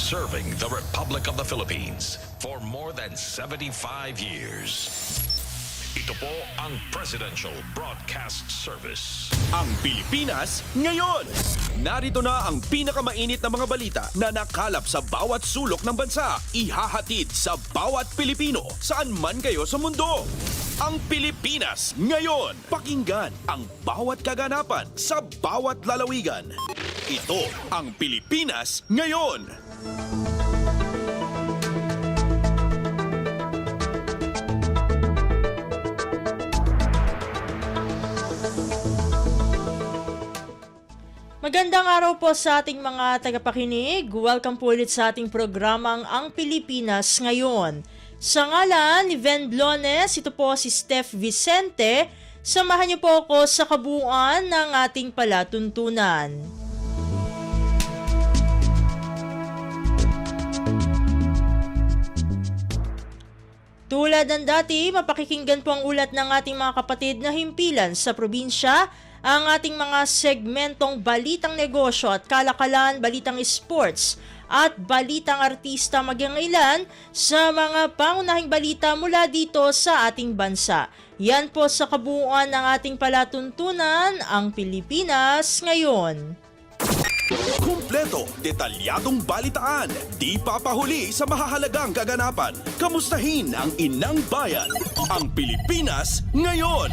serving the Republic of the Philippines for more than 75 years. Ito po ang Presidential Broadcast Service. Ang Pilipinas ngayon. Narito na ang pinakamainit na mga balita na nakalap sa bawat sulok ng bansa. Ihahatid sa bawat Pilipino saan man kayo sa mundo. Ang Pilipinas ngayon. Pakinggan ang bawat kaganapan sa bawat lalawigan. Ito ang Pilipinas ngayon. Magandang araw po sa ating mga tagapakinig. Welcome po ulit sa ating programang Ang Pilipinas Ngayon. Sa ngalan ni Ven Blones, ito po si Steph Vicente. Samahan niyo po ako sa kabuuan ng ating palatuntunan. Tulad ng dati, mapakikinggan po ang ulat ng ating mga kapatid na himpilan sa probinsya, ang ating mga segmentong balitang negosyo at kalakalan, balitang sports at balitang artista magyangailan sa mga pangunahing balita mula dito sa ating bansa. Yan po sa kabuuan ng ating palatuntunan, ang Pilipinas ngayon. Kumpleto, detalyadong balitaan, di papahuli sa mahahalagang kaganapan. Kamustahin ang inang bayan, ang Pilipinas ngayon.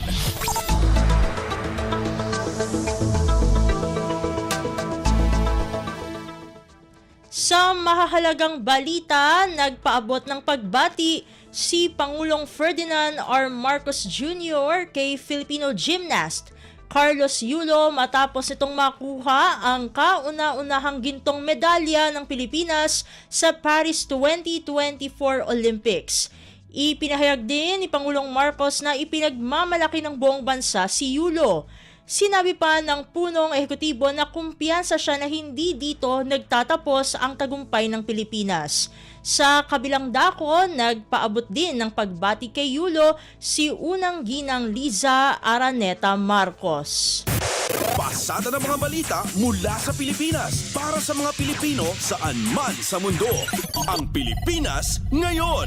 Sa mahahalagang balita, nagpaabot ng pagbati si Pangulong Ferdinand R. Marcos Jr. kay Filipino gymnast Carlos Yulo matapos nitong makuha ang kauna-unahang gintong medalya ng Pilipinas sa Paris 2024 Olympics. Ipinahayag din ni Pangulong Marcos na ipinagmamalaki ng buong bansa si Yulo. Sinabi pa ng punong ehekutibo na kumpiyansa siya na hindi dito nagtatapos ang tagumpay ng Pilipinas. Sa kabilang dako, nagpaabot din ng pagbati kay Yulo si unang ginang Liza Araneta Marcos. Pasada ng mga balita mula sa Pilipinas para sa mga Pilipino saan man sa mundo. Ang Pilipinas ngayon.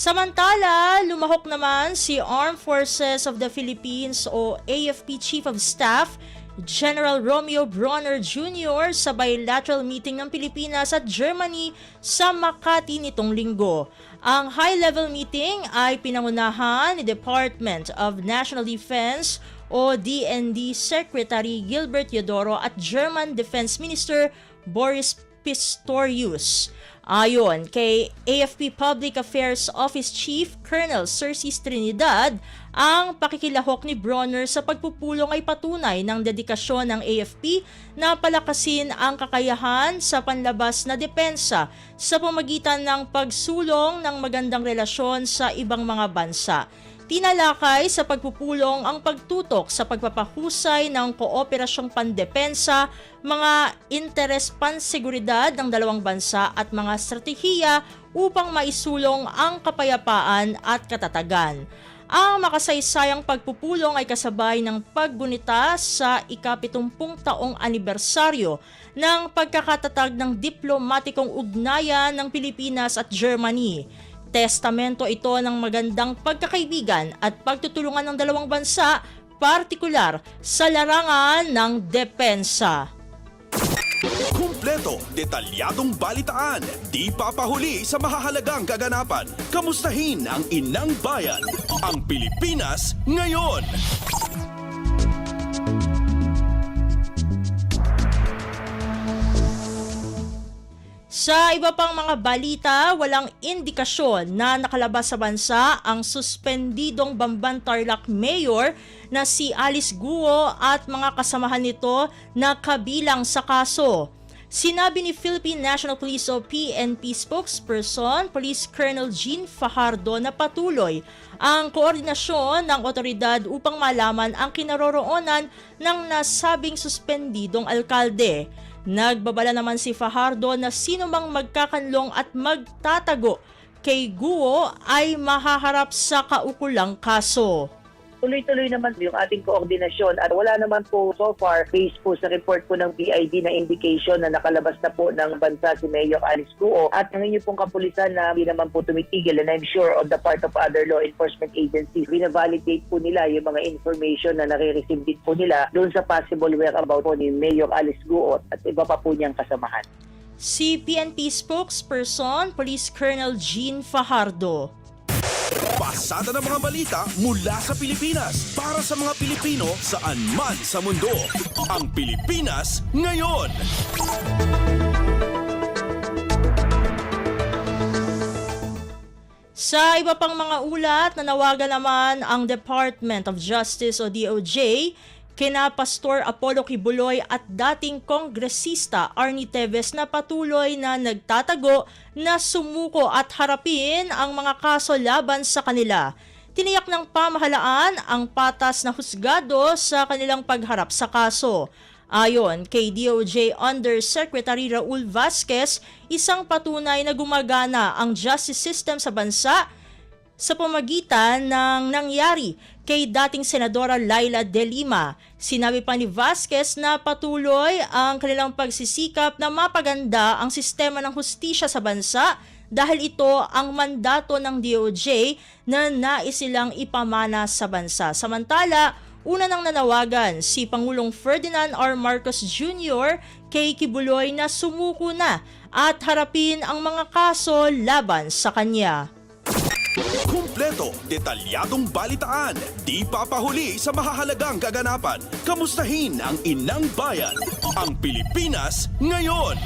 Samantala, lumahok naman si Armed Forces of the Philippines o AFP Chief of Staff General Romeo Bronner Jr. sa bilateral meeting ng Pilipinas at Germany sa Makati nitong linggo. Ang high-level meeting ay pinangunahan ni Department of National Defense o DND Secretary Gilbert Teodoro at German Defense Minister Boris Pistorius. Ayon kay AFP Public Affairs Office Chief Colonel Cercis Trinidad, ang pakikilahok ni Bronner sa pagpupulong ay patunay ng dedikasyon ng AFP na palakasin ang kakayahan sa panlabas na depensa sa pamamagitan ng pagsulong ng magandang relasyon sa ibang mga bansa. Tinalakay sa pagpupulong ang pagtutok sa pagpapahusay ng kooperasyong pandepensa, mga interes panseguridad ng dalawang bansa at mga stratehiya upang maisulong ang kapayapaan at katatagan. Ang makasaysayang pagpupulong ay kasabay ng paggunita sa ika-70 taong anibersaryo ng pagkakatatag ng diplomatikong ugnayan ng Pilipinas at Germany. Testamento ito ng magandang pagkakaibigan at pagtutulungan ng dalawang bansa, partikular sa larangan ng depensa. Kumpleto, detalyadong balitaan, di papahuli sa mahahalagang kaganapan. Kamustahin ang inang bayan, ang Pilipinas ngayon. Sa iba pang mga balita, walang indikasyon na nakalabas sa bansa ang suspendidong Bamban Tarlac Mayor na si Alice Guo at mga kasamahan nito na kabilang sa kaso. Sinabi ni Philippine National Police o PNP spokesperson, Police Colonel Jean Fajardo na patuloy ang koordinasyon ng otoridad upang malaman ang kinaroroonan ng nasabing suspendidong alkalde. Nagbabala naman si Fajardo na sino mang magkakanlong at magtatago kay Guo ay mahaharap sa kaukulang kaso. tuloy-tuloy naman yung ating koordinasyon at wala naman po so far based po sa report po ng BID na indication na nakalabas na po ng bansa si Mayor Alice Guo at ang inyong pong kapulisan na hindi naman po tumitigil, and I'm sure on the part of other law enforcement agencies, binavalidate po nila yung mga information na nare-receive din po nila doon sa possible whereabout po ni Mayor Alice Guo at iba pa po niyang kasamahan. Si PNP spokesperson, Police Colonel Jean Fajardo. Pasada ng mga balita mula sa Pilipinas para sa mga Pilipino saan man sa mundo. Ang Pilipinas ngayon. Sa iba pang mga ulat, nanawagan naman ang Department of Justice o DOJ kina Pastor Apollo Kibuloy at dating kongresista Arnie Teves na patuloy na nagtatago na sumuko at harapin ang mga kaso laban sa kanila. Tiniyak ng pamahalaan ang patas na husgado sa kanilang pagharap sa kaso. Ayon kay DOJ Undersecretary Raul Vasquez, isang patunay na gumagana ang justice system sa bansa sa pamagitan ng nangyari kay dating Senadora Laila De Lima. Sinabi pa ni Vasquez na patuloy ang kanilang pagsisikap na mapaganda ang sistema ng hustisya sa bansa dahil ito ang mandato ng DOJ na nais silang ipamana sa bansa. Samantala, una nang nanawagan si Pangulong Ferdinand R. Marcos Jr. kay Kibuloy na sumuko na at harapin ang mga kaso laban sa kanya. Kumpleto, detalyadong balitaan, di papahuli sa mahahalagang kaganapan. Kamustahin ang inang bayan, ang Pilipinas ngayon.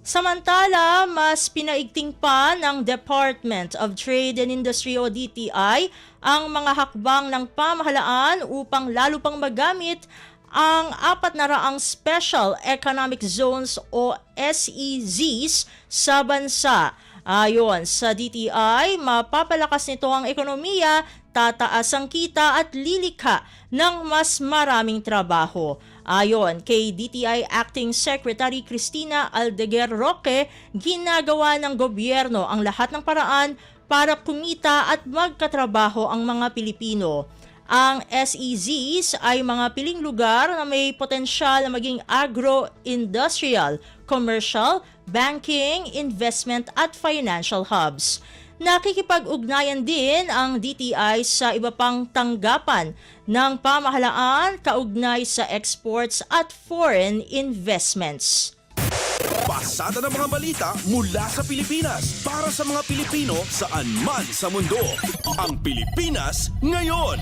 Samantala, mas pinaigting pa ng Department of Trade and Industry o DTI ang mga hakbang ng pamahalaan upang lalo pang magamit ang 400 Special Economic Zones o SEZs sa bansa. Ayon sa DTI, mapapalakas nito ang ekonomiya, tataas ang kita at lilikha ng mas maraming trabaho. Ayon kay DTI Acting Secretary Cristina Aldeguer Roque, ginagawa ng gobyerno ang lahat ng paraan para kumita at magkatrabaho ang mga Pilipino. Ang SEZs ay mga piling lugar na may potensyal na maging agro-industrial, commercial, banking, investment at financial hubs. Nakikipag-ugnayan din ang DTI sa iba pang tanggapan ng pamahalaan kaugnay sa exports at foreign investments. Pasada ng mga balita mula sa Pilipinas para sa mga Pilipino saan man sa mundo. Ang Pilipinas ngayon.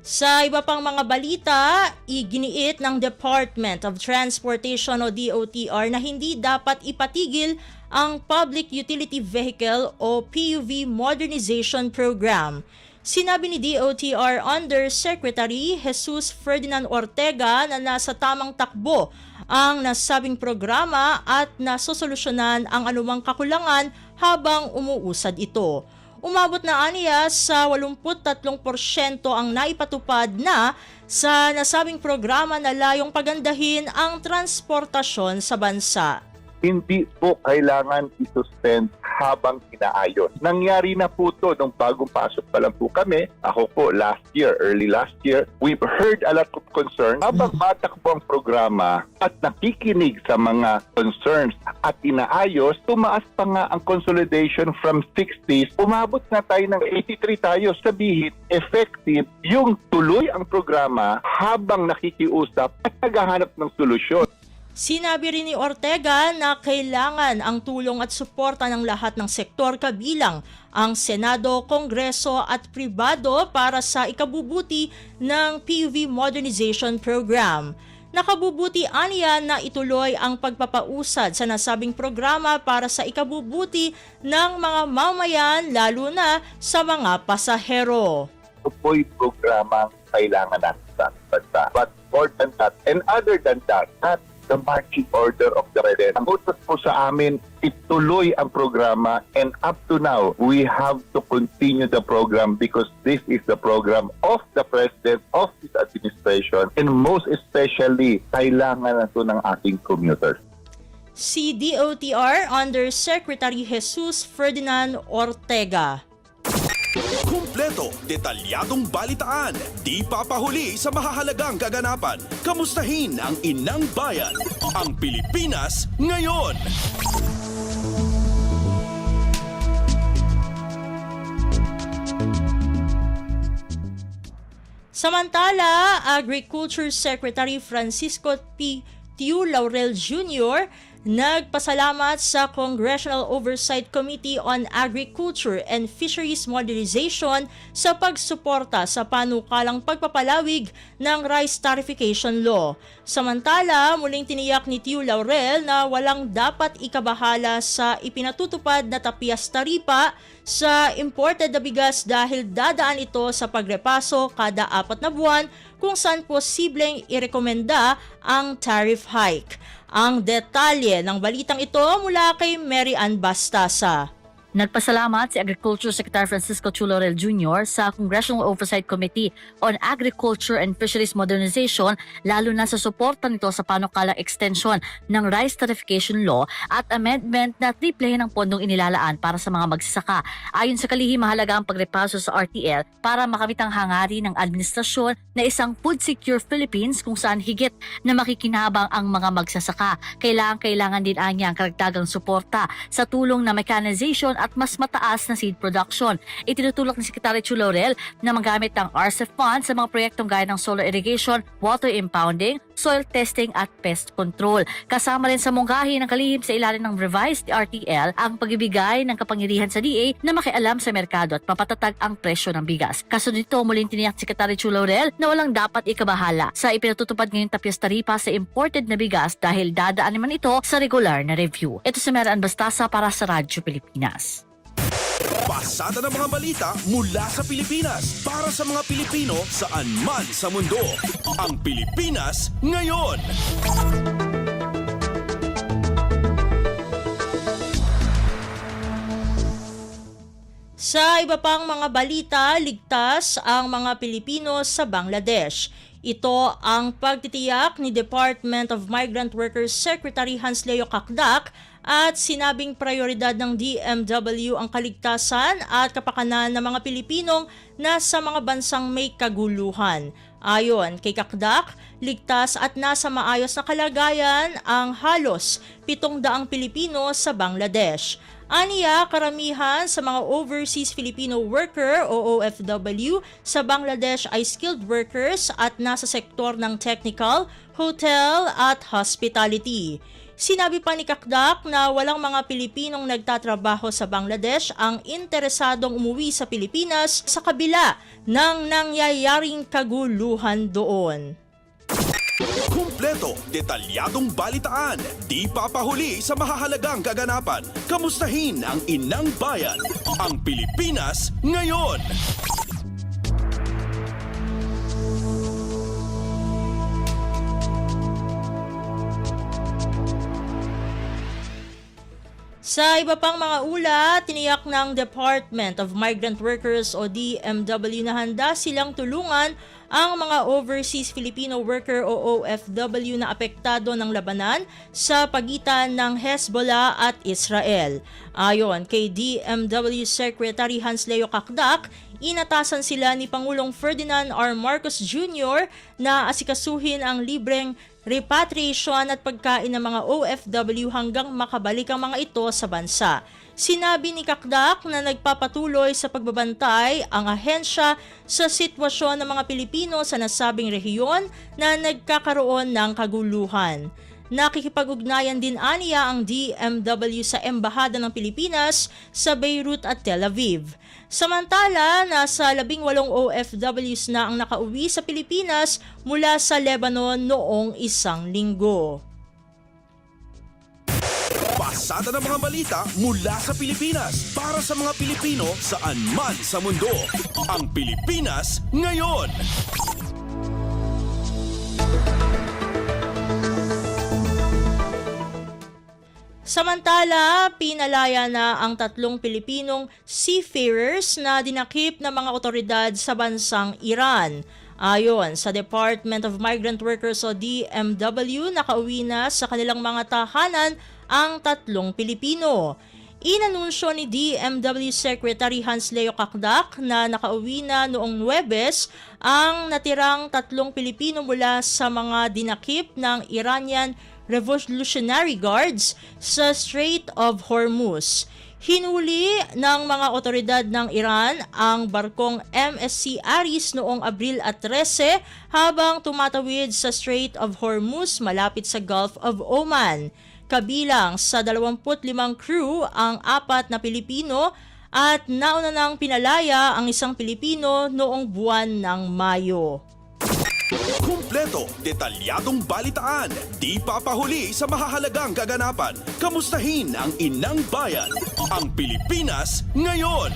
Sa iba pang mga balita, iginiit ng Department of Transportation o DOTR na hindi dapat ipatigil ang Public Utility Vehicle o PUV Modernization Program. Sinabi ni DOTR Undersecretary Jesus Ferdinand Ortega na nasa tamang takbo ang nasabing programa at nasosolusyonan ang anumang kakulangan habang umuusad ito. Umabot na aniya sa 83% ang naipatupad na sa nasabing programa na layong pagandahin ang transportasyon sa bansa. Hindi po kailangan isuspend habang inaayos. Nangyari na po ito nung bagong pasok pa lang po kami. Ako po early last year, we've heard a lot of concern. Habang matakbo ang programa at nakikinig sa mga concerns at inaayos, tumaas pa nga ang consolidation from 60s. Umabot na tayo ng 83 tayo. Sabihin, effective yung tuloy ang programa habang nakikiusap at naghahanap ng solusyon. Sinabi rin ni Ortega na kailangan ang tulong at suporta ng lahat ng sektor kabilang ang Senado, Kongreso at pribado para sa ikabubuti ng PUV Modernization Program. Nakabubuti aniya na ituloy ang pagpapausad sa nasabing programa para sa ikabubuti ng mga mamayan lalo na sa mga pasahero. Ito po'y programa kailangan natin sa bansa. But more than that, and other than that, the marching order of the President. Ang utos po sa amin, ituloy ang programa, and up to now, we have to continue the program because this is the program of the President, of this administration, and most especially, kailangan na ito ng ating commuters. Si DOTR Undersecretary Jesus Ferdinand Ortega. Kumpleto, detalyadong balitaan, di papahuli sa mahahalagang kaganapan. Kamustahin ang inang bayan, ang Pilipinas ngayon. Samantala, Agriculture Secretary Francisco P. Tiu Laurel Jr. nagpasalamat sa Congressional Oversight Committee on Agriculture and Fisheries Modernization sa pagsuporta sa panukalang pagpapalawig ng Rice Tariffication Law. Samantala, muling tiniyak ni Tiu Laurel na walang dapat ikabahala sa ipinatutupad na tapyas taripa sa imported na bigas dahil dadaan ito sa pagrepaso kada 4 na buwan kung saan posibleng irekomenda ang tariff hike. Ang detalye ng balitang ito mula kay Mary Ann Bastasa. Nagpasalamat si Agriculture Secretary Francisco Tiu Laurel Jr. sa Congressional Oversight Committee on Agriculture and Fisheries Modernization lalo na sa suporta nito sa panukalang extension ng Rice Tariffication Law at amendment na triplehin ang pondong inilalaan para sa mga magsasaka. Ayon sa kalihim, mahalaga ang pagrepaso sa RTL para makamit ang hangarin ng administrasyon na isang Food Secure Philippines kung saan higit na makikinabang ang mga magsasaka. Kailangan din anya ang karagdagang suporta sa tulong na mechanization at mas mataas na seed production. Itinutulak ni Secretary Tiu Laurel na magamit ang RCEP funds sa mga proyektong gaya ng solar irrigation, water impounding, soil testing at pest control. Kasama rin sa mungkahi ng kalihim sa ilalim ng revised RTL ang pagbibigay ng kapangyarihan sa DA na makialam sa merkado at mapatatag ang presyo ng bigas. Kasunod nito, muling tiniyak Secretary Tiu Laurel na walang dapat ikabahala sa ipinatutupad ngayong tapyas taripa sa imported na bigas dahil dadaan naman ito sa regular na review. Ito si Mary Ann Bastasa para sa Radyo Pilipinas. Pasada ng mga balita mula sa Pilipinas para sa mga Pilipino saan man sa mundo. Ang Pilipinas ngayon. Sa iba pang mga balita, ligtas ang mga Pilipino sa Bangladesh. Ito ang pagtitiyak ni Department of Migrant Workers Secretary Hans Leo Kakdak at sinabing prioridad ng DMW ang kaligtasan at kapakanan ng mga Pilipinong nasa mga bansang may kaguluhan. Ayon kay Kakdak, ligtas at nasa maayos na kalagayan ang halos 700 Pilipino sa Bangladesh. Aniya, karamihan sa mga overseas Filipino worker o OFW sa Bangladesh ay skilled workers at nasa sektor ng technical, hotel at hospitality. Sinabi pa ni Kakdak na walang mga Pilipinong nagtatrabaho sa Bangladesh ang interesadong umuwi sa Pilipinas sa kabila ng nangyayaring kaguluhan doon. Kumpleto, detalyadong balitaan, di papahuli sa mahahalagang kaganapan. Kamustahin ang inang bayan, ang Pilipinas ngayon. Sa iba pang mga ulat, tiniyak ng Department of Migrant Workers o DMW na handa silang tulungan ang mga overseas Filipino worker o OFW na apektado ng labanan sa pagitan ng Hezbollah at Israel. Ayon kay DMW Secretary Hans Leo Kakdak, inatasan sila ni Pangulong Ferdinand R. Marcos Jr. na asikasuhin ang libreng repatriation at pagkain ng mga OFW hanggang makabalik ang mga ito sa bansa. Sinabi ni Kakdak na nagpapatuloy sa pagbabantay ang ahensya sa sitwasyon ng mga Pilipino sa nasabing rehiyon na nagkakaroon ng kaguluhan. Nakikipag-ugnayan din aniya ang DMW sa Embahada ng Pilipinas sa Beirut at Tel Aviv. Samantala, nasa 18 OFWs na ang nakauwi sa Pilipinas mula sa Lebanon noong 1 linggo. Pasada ng mga balita mula sa Pilipinas para sa mga Pilipino saan man sa mundo. Ang Pilipinas ngayon. Samantala, pinalaya na ang 3 Pilipinong seafarers na dinakip ng mga otoridad sa bansang Iran. Ayon sa Department of Migrant Workers o DMW, nakauwi na sa kanilang mga tahanan ang 3 Pilipino. Inanunsyo ni DMW Secretary Hans Leo Kakdak na nakauwi na noong Huwebes ang natirang 3 Pilipino mula sa mga dinakip ng Iranian Revolutionary Guards sa Strait of Hormuz. Hinuli ng mga otoridad ng Iran ang barkong MSC Aris noong Abril 13 habang tumatawid sa Strait of Hormuz malapit sa Gulf of Oman. Kabilang sa 25 crew ang 4 na Pilipino at nauna nang pinalaya ang isang Pilipino noong buwan ng Mayo. Kumpleto, detalyadong balitaan, di papahuli sa mahahalagang kaganapan. Kamustahin ang inang bayan, ang Pilipinas ngayon.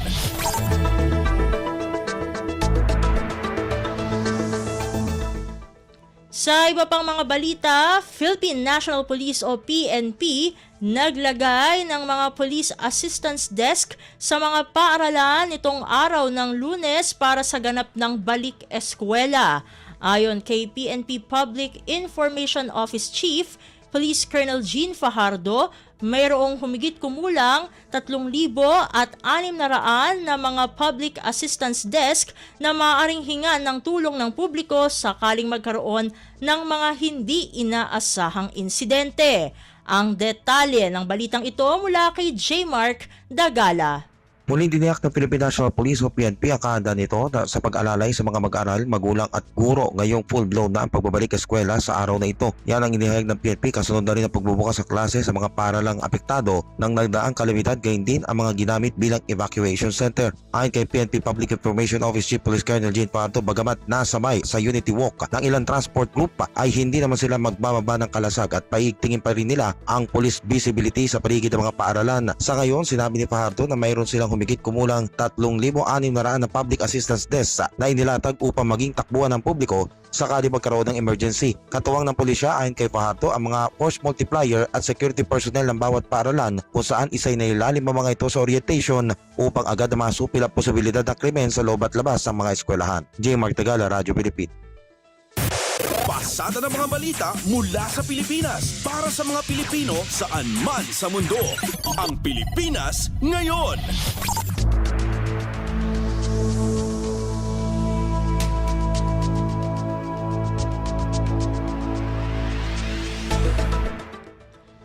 Sa iba pang mga balita, Philippine National Police o PNP naglagay ng mga Police Assistance Desk sa mga paaralan nitong araw ng Lunes para sa ganap ng balik eskwela. Ayon kay PNP Public Information Office Chief Police Colonel Jean Fajardo, mayroong humigit kumulang 3,600 na mga public assistance desk na maaaring hingan ng tulong ng publiko sakaling magkaroon ng mga hindi inaasahang insidente. Ang detalye ng balitang ito mula kay J. Mark Dagala. Muling diniyak ng Philippine National Police o PNP ang kahanda nito sa pag-alalay sa mga mag-aral, magulang at guro ngayong full-blown na ang pagbabalik eskwela sa araw na ito. Yan ang inihayag ng PNP kasunod na rin ang pagbubukas sa klase sa mga paaralang apektado ng nagdaang kalamidad, gayon din ang mga ginamit bilang evacuation center. Ayon kay PNP Public Information Office Chief Police Colonel Jean Fajardo, bagamat nasamay sa Unity Walk ng ilang transport group ay hindi naman sila magbababa ng kalasag at paigtingin pa rin nila ang police visibility sa paligid ng mga paaralan. Sa ngayon, sinabi ni Fajardo na mayroon silang humigit kumulang 3,600 na public assistance desks na inilatag upang maging takbuhan ng publiko sakali magkaroon ng emergency. Katuwang ng pulisya, ayon kay Fajardo, ang mga force multiplier at security personnel ng bawat paaralan kung saan isa'y nailalim ang mga ito sa orientation upang agad na masupil ang posibilidad ng krimen sa loob at labas ng mga eskwelahan. J. Mark Tagala, Radyo Pilipino. Pasada ng mga balita mula sa Pilipinas para sa mga Pilipino saan man sa mundo. Ang Pilipinas ngayon.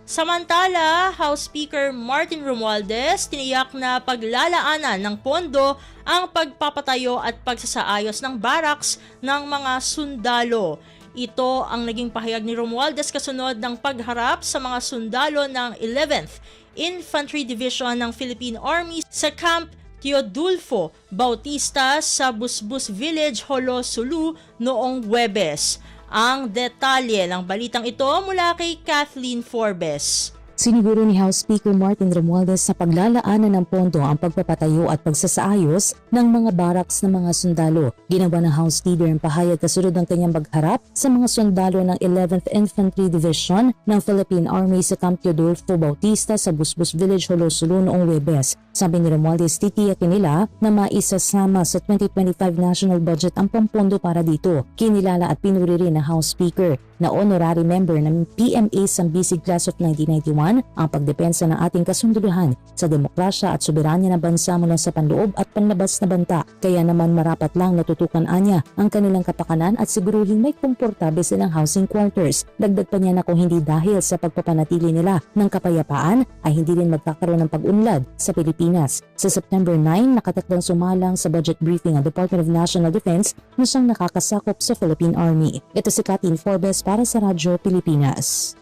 Samantala, House Speaker Martin Romualdez tiniyak na paglalaanan ng pondo ang pagpapatayo at pagsasaayos ng barracks ng mga sundalo. Ito ang naging pahayag ni Romualdez kasunod ng pagharap sa mga sundalo ng 11th Infantry Division ng Philippine Army sa Camp Teodulfo Bautista sa Busbus Village, Jolo, Sulu noong Huwebes. Ang detalye ng balitang ito mula kay Kathleen Forbes. Siniguro ni House Speaker Martin Romualdez sa paglalaanan ng pondo ang pagpapatayo at pagsasaayos ng mga barracks ng mga sundalo. Ginawa ng House Leader ang pahayag kasunod ng kanyang pagharap sa mga sundalo ng 11th Infantry Division ng Philippine Army sa Camp Teodulfo Bautista sa Busbus Village, Jolo, Sulu noong Huwebes. Sabi ni Romualdez, titiyakin nila na maisasama sa 2025 national budget ang pampondo para dito. Kinilala at pinuri rin ng House Speaker na honorary member ng PMA Sambisig Class of 1991 ang pagdepensa ng ating kasunduhan sa demokrasya at soberanya ng bansa mula sa panloob at panlabas na banta. Kaya naman marapat lang natutukan anya ang kanilang kapakanan at siguruhin may komportable silang housing quarters. Dagdag pa niya na kung hindi dahil sa pagpapanatili nila ng kapayapaan ay hindi rin magkakaroon ng pag-unlad sa Pilipinas. Sa September 9, nakatakdang sumalang sa budget briefing ang Department of National Defense na siyang nakakasakop sa Philippine Army. Ito si Kathleen Forbes para sa Radyo Pilipinas.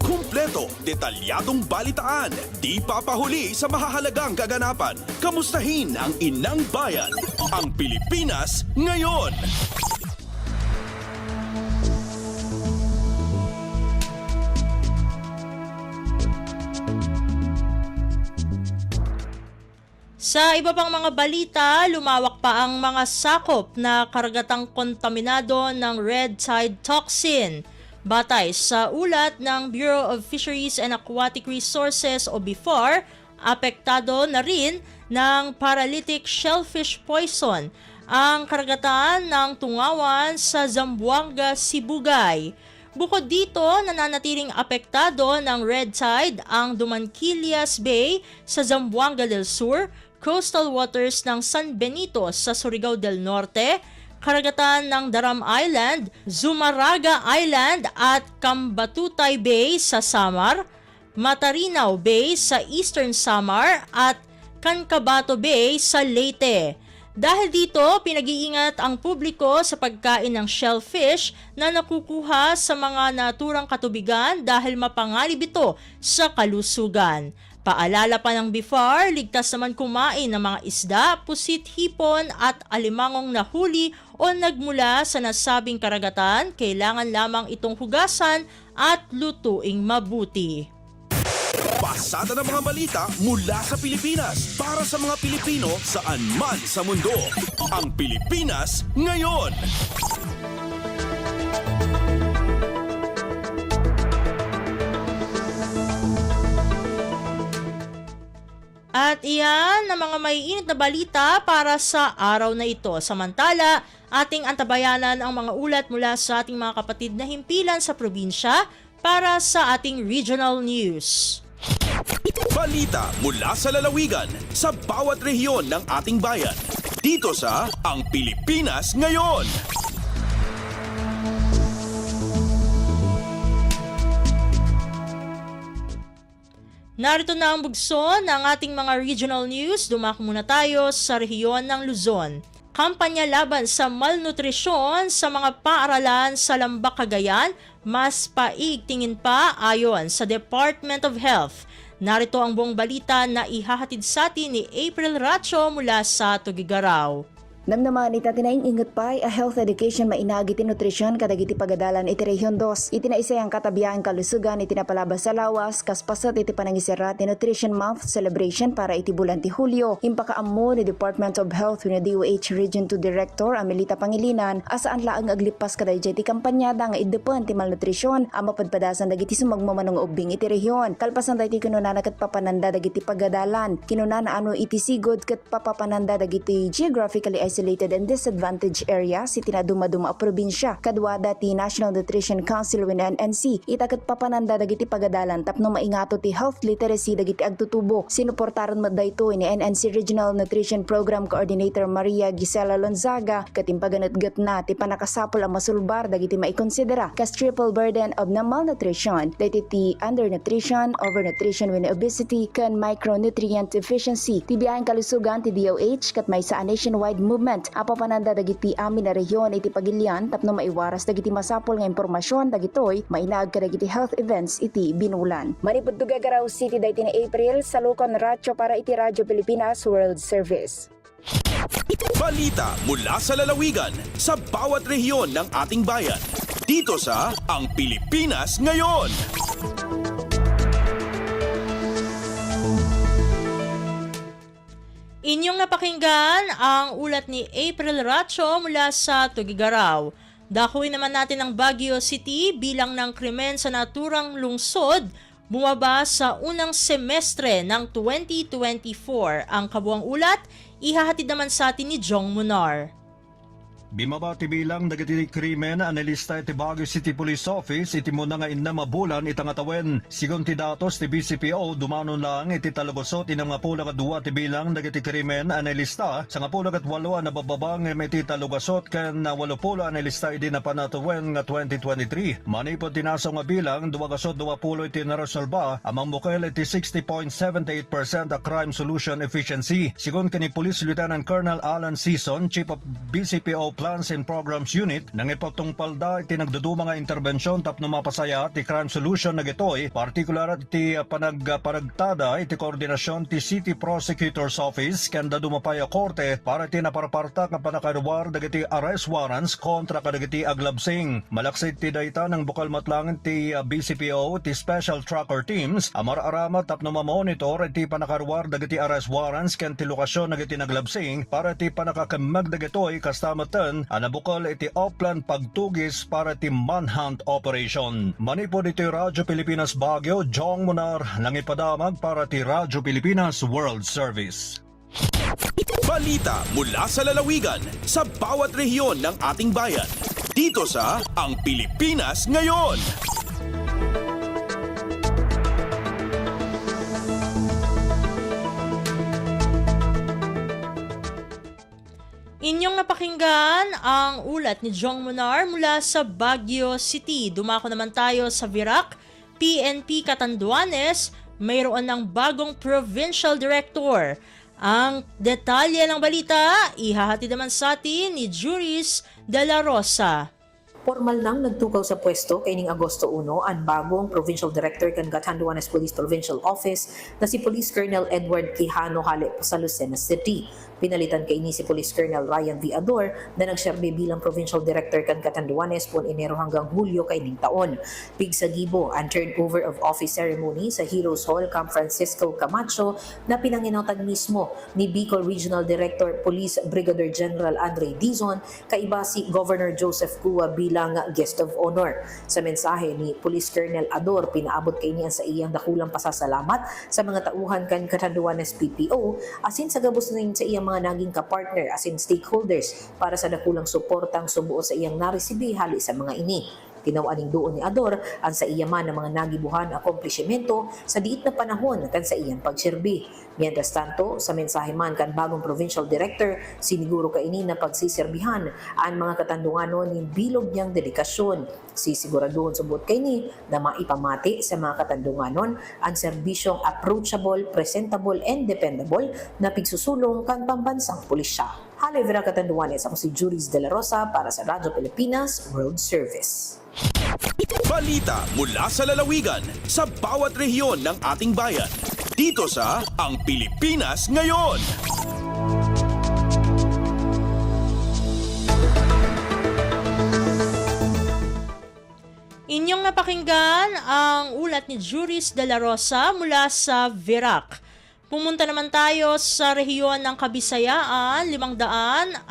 Kumpleto, detalyadong balitaan, di papahuli sa mahahalagang kaganapan. Kamustahin ang inang bayan, ang Pilipinas ngayon. Sa iba pang mga balita, lumawak pa ang mga sakop na karagatang kontaminado ng red tide toxin. Batay sa ulat ng Bureau of Fisheries and Aquatic Resources o BIFAR, apektado na rin ng paralytic shellfish poison ang karagatan ng Tungawan sa Zamboanga, Sibugay. Bukod dito, nananatiling apektado ng red tide ang Dumanquillas Bay sa Zamboanga del Sur, coastal waters ng San Benito sa Surigao del Norte, karagatan ng Daram Island, Zumaraga Island at Cambatutay Bay sa Samar, Matarinaw Bay sa Eastern Samar at Cancabato Bay sa Leyte. Dahil dito, pinag-iingat ang publiko sa pagkain ng shellfish na nakukuha sa mga naturang katubigan dahil mapanganib ito sa kalusugan. Paalala pa ng BIFAR, ligtas naman kumain ng mga isda, pusit, hipon at alimangong nahuli o nagmula sa nasabing karagatan, kailangan lamang itong hugasan at lutuing mabuti. Pasada ng mga balita mula sa Pilipinas para sa mga Pilipino saan man sa mundo. Ang Pilipinas ngayon. At iyan ang mga maiinit na balita para sa araw na ito. Samantala, ating antabayanan ang mga ulat mula sa ating mga kapatid na himpilan sa probinsya para sa ating regional news. Balita mula sa lalawigan sa bawat rehiyon ng ating bayan. Dito sa Ang Pilipinas Ngayon. Narito na ang bugso ng ating mga regional news. Dumako muna tayo sa rehiyon ng Luzon. Kampanya laban sa malnutrisyon sa mga paaralan sa Lambak, Cagayan, mas paigtingin pa ayon sa Department of Health. Narito ang buong balita na ihahatid sa atin ni April Racho mula sa Tugigaraw. Namnaman itatinaing ingat pa'y a health education mainagiti nutrisyon kadagiti pagadalan iti rehiyon 2. Itinaisay ang katabiyang kalusugan itinapalabas sa lawas kaspasat iti panangisira ti Nutrition Month celebration para iti bulan ti Hulyo. Impakaammo ni Department of Health ni DOH Region 2 Director Amelita Pangilinan asaan laang aglipas kadayjay ti kampanyada nga iddepen ti malnutrisyon ang mapadpadasan dagiti sumagmamanong ubing iti rehiyon. Kalpasan dagiti kinunana ket papananda dagiti pagadalan. Kinunana ano iti sigod ket papapananda dagiti geographically isolated and disadvantaged areas iti naduma-duma a probinsya. Kadwada ti National Nutrition Council when NNC itaket papananda dagiti pagadalan tapno maingato ti health literacy dagiti agtutubo. Sinuportaron med daytoy ni NNC Regional Nutrition Program Coordinator Maria Gisela Lonzaga katimpaganetget na ti panakasapol ang masulbar dagiti maikonsidera kas triple burden of na malnutrition dagiti ti undernutrition, overnutrition when obesity ken micronutrient deficiency. Ti biyaheng kalusugan ti DOH ket may sa nationwide movement apapananda dagiti amin na rehiyon iti pagilian tapno maiwaras dagiti masapol nga impormasyon dagitoy mainag kadagiti health events iti binulan. Manipud Tugigaraw City daytoy ni April Salukon Racho para iti Radyo Pilipinas World Service. Balita mula sa lalawigan sa bawat rehiyon ng ating bayan. Dito sa Ang Pilipinas Ngayon. Inyong napakinggan ang ulat ni April Racho mula sa Tugigaraw. Dakuin naman natin ang Baguio City bilang ng krimen sa naturang lungsod bumaba sa unang semestre ng 2024. Ang kabuang ulat, ihahatid naman sa atin ni Jong Munar. Bimaba ti bilang dagiti krimen analista iti Baguio City Police Office iti muna nga inna mabulan itangatawen. Sigon ti datos ti BCPO dumanon lang iti talagosot inang nga pula kadua ti bilang dagiti krimen analista sa nga pula kat walo na bababang iti talagosot ken na 80 analista iti napanatawen nga 2023. Manipod tinasaw nga bilang duwagasot 20 iti naresolba amang bukel iti 60.78% a crime solution efficiency. Sigon kani Police Lieutenant Colonel Alan Season, Chief of BCPO Plans and Programs Unit, nang ipatong palda iti nagduduma nga interbensyon tapno mapasaya ti crime solution na gitoy, partikular iti panagtada iti koordinasyon ti City Prosecutor's Office ken dadumapay a korte para iti naparparta nga panakaruwar dagiti arrest warrants kontra kadagiti aglabsing. Malaksid ti dayta ng bukal matlangan ti BCPO ti Special Tracker Teams amar-aramat tapno mamonitor iti panakaruwar dagiti arrest warrants ken ti lokasyon dagiti naglabsing para iti panakakamag dagitoy kastamatan kapulisan anabukal iti oplan pagtugis para ti manhunt operation. Manipod iti Radyo Pilipinas Baguio, Jong Munar, nangipadamag para ti Radyo Pilipinas World Service. Balita mula sa lalawigan sa bawat rehiyon ng ating bayan. Dito sa Ang Pilipinas Ngayon. Inyong napakinggan ang ulat ni Jong Munar mula sa Baguio City. Dumako naman tayo sa Virac, PNP Catanduanes, mayroon ng bagong provincial director. Ang detalye ng balita, ihahatid naman sa atin ni Juris de la Rosa. Formal nang nagtukaw sa pwesto kay ning Agosto 1 ang bagong Provincial Director kan Catanduanes Police Provincial Office na si Police Colonel Edward Quijano hali sa Lucena City. Pinalitan kay ni si Police Colonel Ryan Viador na nagserbi bilang Provincial Director kan Catanduanes pun Enero hanggang Hulyo kay ning taon. Pigsagibo ang turnover of office ceremony sa Heroes Hall Camp Francisco Camacho na pinanginawtan mismo ni Bicol Regional Director Police Brigadier General Andre Dizon kaiba si Governor Joseph Cua bilang guest of honor. Sa mensahe ni Police Colonel Ador, pinaabot kay niya sa iyang dakulang pasasalamat sa mga tauhan kan Catanduanes PPO asin sa gabos na sa iyang mga naging kapartner asin stakeholders para sa dakulang suportang sumuo sa iyang naresibi hali sa mga ini. Tinawaning doon ni Ador ang sa iyaman ng mga nagibuhan akomplishimento sa diit na panahon kan sa iyang pagserbi. Mientras tanto, sa mensahe man kan bagong provincial director, siniguro kaini na pagsiserbihan ang mga Katandunganon ni bilog niyang dedikasyon. Sisiguraduhon subot kaini na maipamati sa mga Katandunganon ang serbisyong approachable, presentable, and dependable na pigsusulong kan pambansang pulisya. Halay Vera Catanduanes, ako si Juris de la Rosa para sa Radyo Pilipinas World Service. Balita mula sa lalawigan sa bawat rehiyon ng ating bayan. Dito sa Ang Pilipinas Ngayon. Inyong napakinggan ang ulat ni Juris de la Rosa mula sa Virac. Pumunta naman tayo sa rehiyon ng Kabisayaan, 522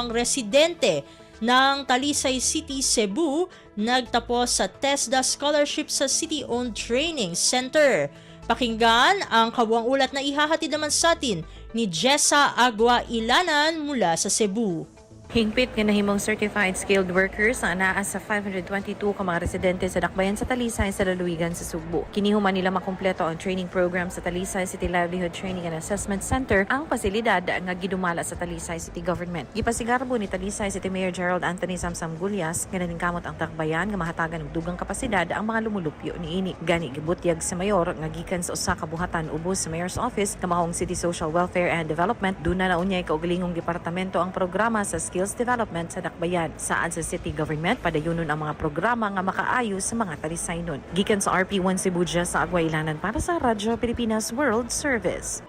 residente ng Talisay City, Cebu, nagtapos sa TESDA Scholarship sa City-Owned Training Center. Pakinggan ang kabuang ulat na ihahatid naman sa atin ni Jessa Agua Ilanan mula sa Cebu. Hingpit nga nahimong certified skilled workers na anaa sa 522 ka mga residente sa dakbayan sa Talisay sa lalawigan sa Sugbo. Kinihuman nila makumpleto ang training program sa Talisay City Livelihood Training and Assessment Center, ang pasilidad nga gidumala sa Talisay City Government. Gipasigarbo ni Talisay City Mayor Gerald Anthony Samsam Gulyas nga naningkamot ang dakbayan nga mahatagan og dugang kapasidad ang mga lumulupyo niini. Gani gibutyag sa mayor nga gikan sa usa ka buhatan ubos sa Mayor's Office kamahong City Social Welfare and Development, duna na unyay kaugalingong departamento ang programa sa skills development sa dakbayan. Saan sa city government padayunon ang mga programa nga makaayo sa mga Talisaynon. Gikan sa RP1 Cebu, sa Agua Ilanan para sa Radyo Pilipinas World Service.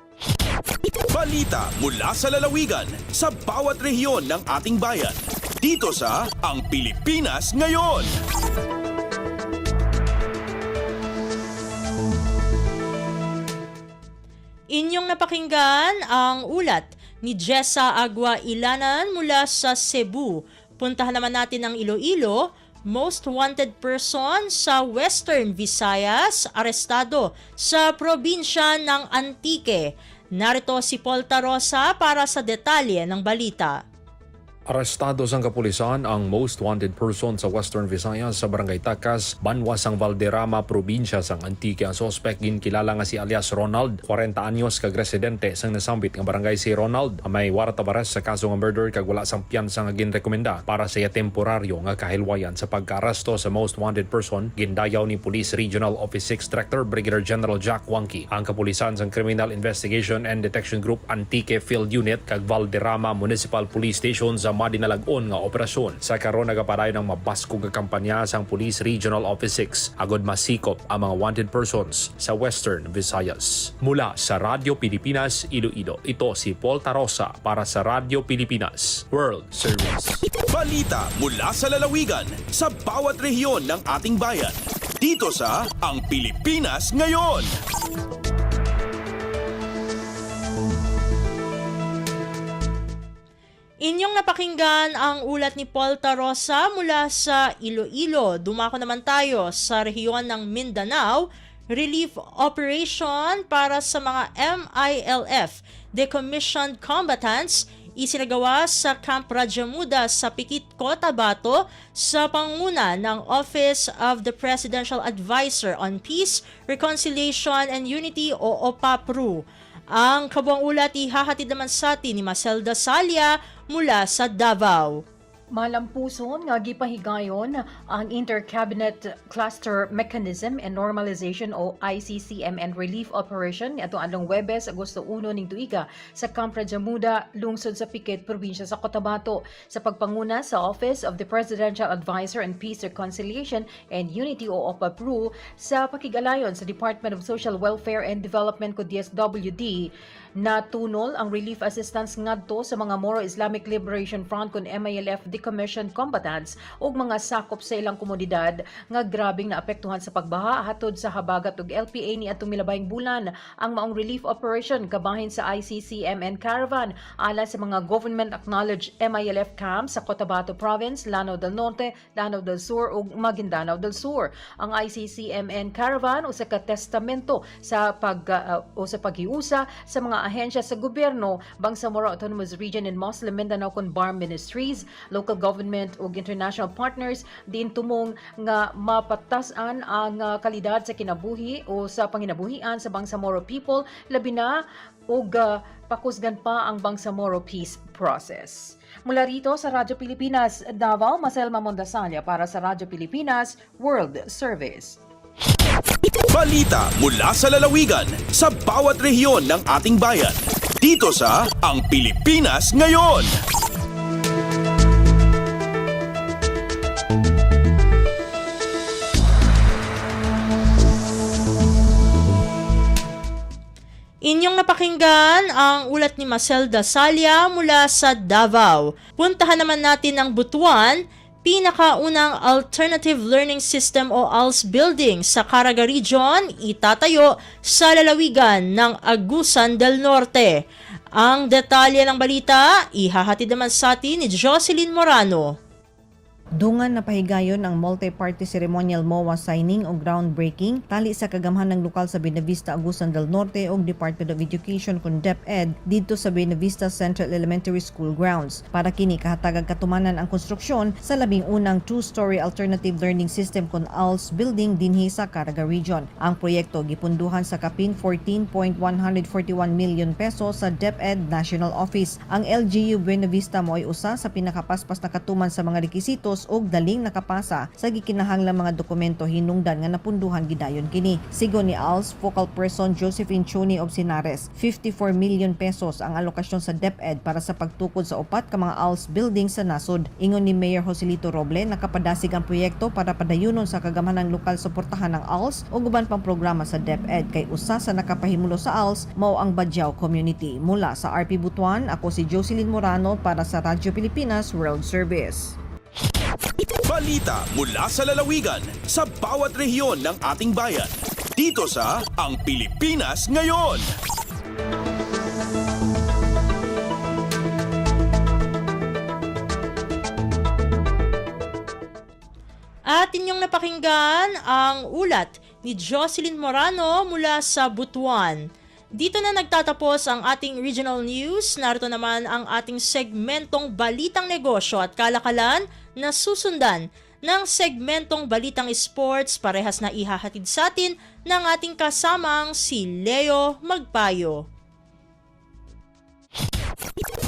Balita mula sa lalawigan sa bawat rehiyon ng ating bayan. Dito sa Ang Pilipinas Ngayon. Inyong napakinggan ang ulat ni Jessa Agua Ilanan mula sa Cebu. Puntahan naman natin ang Iloilo. Most wanted person sa Western Visayas, arestado sa probinsya ng Antique. Narito si Paul Tarosa para sa detalye ng balita. Arestado sang kapulisan ang most wanted person sa Western Visayas sa Barangay Takas, Banwas sang Valderrama, probinsya sang Antique. Ang suspect ginkilala nga si alias Ronald, 40 anyos kag residente sang nasambit nga barangay si Ronald. May warrant of arrest sa kaso nga murder kag wala sang piyansa nga ginrekomenda para sa temporaryo nga kahilwayan. Sa pagkaaresto sa most wanted person, gindayaw ni Police Regional Office 6 Director Brigadier General Jack Wangki ang kapulisan sang Criminal Investigation and Detection Group Antique Field Unit kag Valderrama Municipal Police Station sa madinalag-on nga operasyon. Sa karon nagapadayon ng mabaskog nga kampanya sang Police Regional Office 6 agod masikop ang mga wanted persons sa Western Visayas. Mula sa Radyo Pilipinas Iloilo, ito si Paul Tarosa para sa Radyo Pilipinas World Service. Balita mula sa lalawigan sa bawat rehiyon ng ating bayan. Dito sa Ang Pilipinas Ngayon. Inyong napakinggan ang ulat ni Paul Tarosa mula sa Iloilo. Dumako naman tayo sa rehiyon ng Mindanao. Relief operation para sa mga MILF decommissioned combatants isinagawa sa Camp Rajamuda sa Pikit, Cotabato sa pangunguna ng Office of the Presidential Advisor on Peace, Reconciliation and Unity o OPAPRU. Ang kabuang ulat ihahatid naman sa atin ni Maselda Salya mula sa Davao. Malampuson nga gipahigayon ang Inter-Cabinet Cluster Mechanism and Normalization o ICCMN Relief Operation atong adlong Huwebes, Agosto 1 ning tuiga sa Camp Rajamuda, lungsod sa Pikit, probinsya sa Cotabato sa pagpanguna sa Office of the Presidential Advisor on Peace, Reconciliation and Unity o OPAPRU sa pakigalayon sa Department of Social Welfare and Development ko DSWD. Natunol ang relief assistance ngadto sa mga Moro Islamic Liberation Front kun MILF decommissioned combatants ug mga sakop sa ilang komunidad nga grabing naapektuhan sa pagbaha hatod sa habagat ug LPA ni atong milabayng bulan. Ang maong relief operation kabahin sa ICCMN Caravan ala sa mga government acknowledged MILF camps sa Cotabato Province, Lanao del Norte, Lanao del Sur ug Maguindanao del Sur. Ang ICCMN Caravan usa ka testamento sa paghiusa sa mga ahensya sa gobyerno, Bangsamoro Autonomous Region and Muslim Mindanao kon BAR Ministries, local government ug international partners din tumong nga mapatasan ang kalidad sa kinabuhi o sa panginabuhian sa Bangsamoro people, labi na ug pakusgan pa ang Bangsamoro peace process. Mula rito sa Radyo Pilipinas, Davao, Maselma Mondasalya para sa Radyo Pilipinas World Service. Balita mula sa lalawigan sa bawat rehiyon ng ating bayan. Dito sa Ang Pilipinas Ngayon. Inyong napakinggan ang ulat ni Maselda Salya mula sa Davao. Puntahan naman natin ang Butuan, pinakaunang Alternative Learning System o ALS building sa Caraga Region itatayo sa lalawigan ng Agusan del Norte. Ang detalye ng balita, ihahatid naman sa atin ni Jocelyn Morano. Dungan na pahigayon ang multi-party ceremonial MOA signing o groundbreaking tali sa kagamhanang lokal sa Benavista, Agusan del Norte o Department of Education kun DepEd dito sa Benavista Central Elementary School grounds. Para kini kahatagag katumanan ang konstruksyon sa labing unang two-story alternative learning system kun ALS building dinhi sa Caraga Region. Ang proyekto gipunduhan sa kapin 14.141 million pesos sa DepEd National Office. Ang LGU Benavista mo ay usa sa pinakapaspas na katuman sa mga rekisitos og daling nakapasa sa gikinahanglang mga dokumento hinungdan nga napunduhan gidayon kini. Sigon ni ALS Focal Person Josephine Chuni of Sinares, 54 million pesos ang alokasyon sa DepEd para sa pagtukod sa upat ka mga ALS building sa nasod. Ingon ni Mayor Joselito Roble, nakapadasig ang proyekto para padayunon sa kagamhanang lokal suportahan ng ALS o guban pang programa sa DepEd kay usa sa nakapahimulo sa ALS mao ang Badyaw community. Mula sa RP Butuan, ako si Jocelyn Morano para sa Radyo Pilipinas World Service. Balita mula sa lalawigan sa bawat rehiyon ng ating bayan. Dito sa Ang Pilipinas Ngayon. At inyong napakinggan ang ulat ni Jocelyn Morano mula sa Butuan. Dito na nagtatapos ang ating regional news. Narito naman ang ating segmentong Balitang Negosyo at Kalakalan na susundan ng segmentong Balitang Sports, parehas na ihahatid sa atin ng ating kasamang si Leo Magpayo.